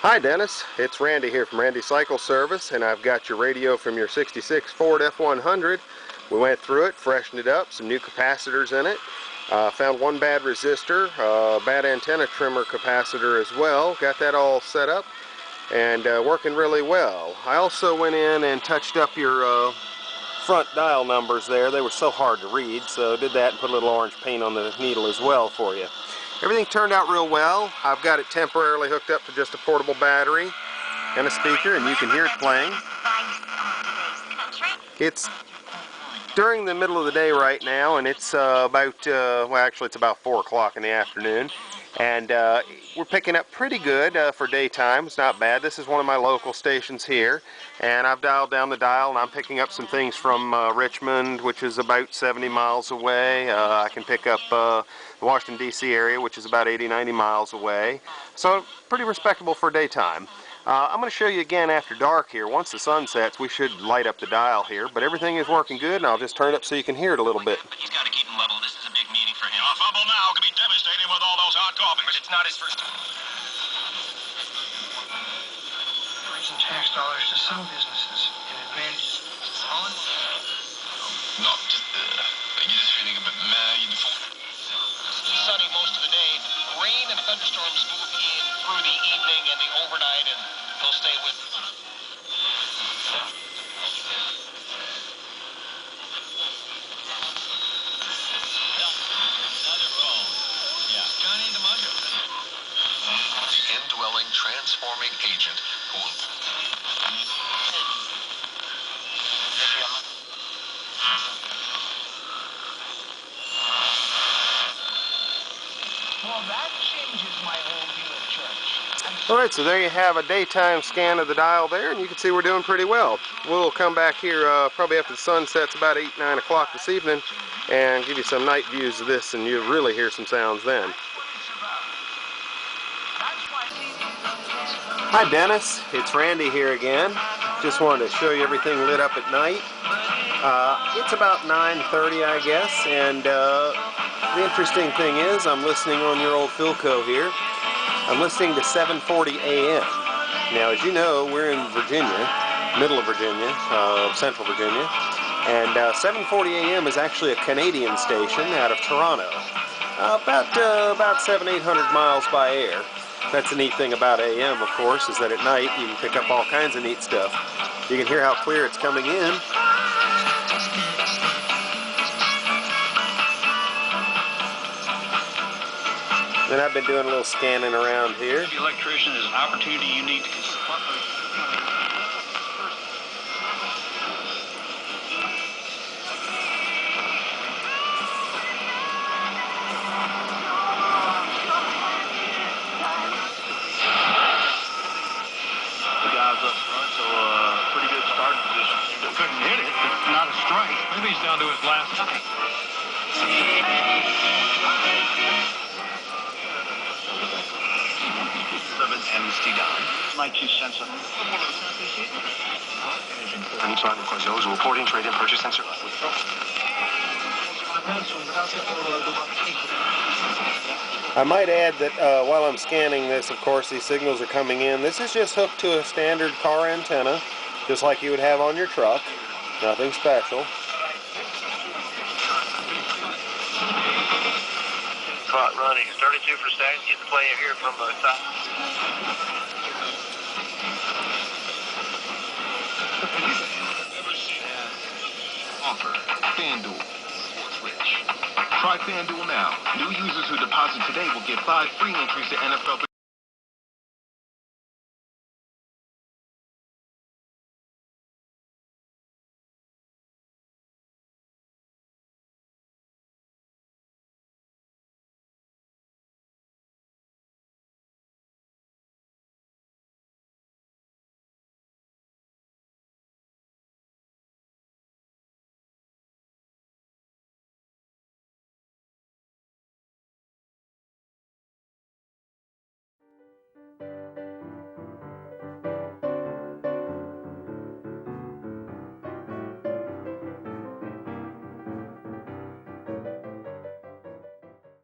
Hi Dennis, it's Randy here from Randy Cycle Service, and I've got your radio from your 66 Ford F100. We went through it, freshened it up, some new capacitors in it. Found one bad resistor, bad antenna trimmer capacitor as well. Got that all set up and working really well. I also went in and touched up your front dial numbers there. They were so hard to read, so did that and put a little orange paint on the needle as well for you. Everything turned out real well. I've got it temporarily hooked up to just a portable battery and a speaker, and you can hear it playing. It's during the middle of the day right now, and it's well, actually it's about 4 o'clock in the afternoon, and we're picking up pretty good for daytime. It's not bad. This is one of my local stations here, and I've dialed down the dial, and I'm picking up some things from Richmond, which is about 70 miles away. I can pick up the Washington, D.C. area, which is about 80-90 miles away, so pretty respectable for daytime. I'm going to show you again after dark here. Once the sun sets, we should light up the dial here, but everything is working good, and I'll just turn it up so you can hear it a little bit. But he's got to keep him level. This is a big meeting for him. A fumble now could be devastating with all those hot coffees. But it's not his first time. Raising tax dollars to some businesses and advantages. Not I get this feeling a bit mad. Sunny most of the day. Rain and thunderstorms move in through the evening and the overnight, and they'll stay with us. The indwelling, transforming agent who will... Well, that changes my whole view of church. Alright, so there you have a daytime scan of the dial there, and you can see we're doing pretty well. We'll come back here probably after the sun sets about 8-9 o'clock this evening and give you some night views of this, and you'll really hear some sounds then. Hi Dennis, it's Randy here again. Just wanted to show you everything lit up at night. It's about 9:30 I guess, and the interesting thing is I'm listening on your old Philco here. I'm listening to 7:40 a.m. Now, as you know, we're in Virginia, middle of Virginia, central Virginia, and 7:40 a.m. is actually a Canadian station out of Toronto, about 700-800 miles by air. That's the neat thing about AM, of course, is that at night you can pick up all kinds of neat stuff. You can hear how clear it's coming in. Then I've been doing a little scanning around here. The electrician is an opportunity you need to consider. The guys up front, so pretty good starting position. Couldn't hit it. Not a strike. Maybe he's down to his last strike. Amnesty down. My 2 cents on it. Anytime because those reporting trade and purchase and service. I might add that while I'm scanning this, of course, these signals are coming in. This is just hooked to a standard car antenna, just like you would have on your truck. Nothing special. Clock running. 32 for seconds. Get the play here from the top. Offer. FanDuel. Sports Rich. Try FanDuel now. New users who deposit today will get 5 free entries to NFL.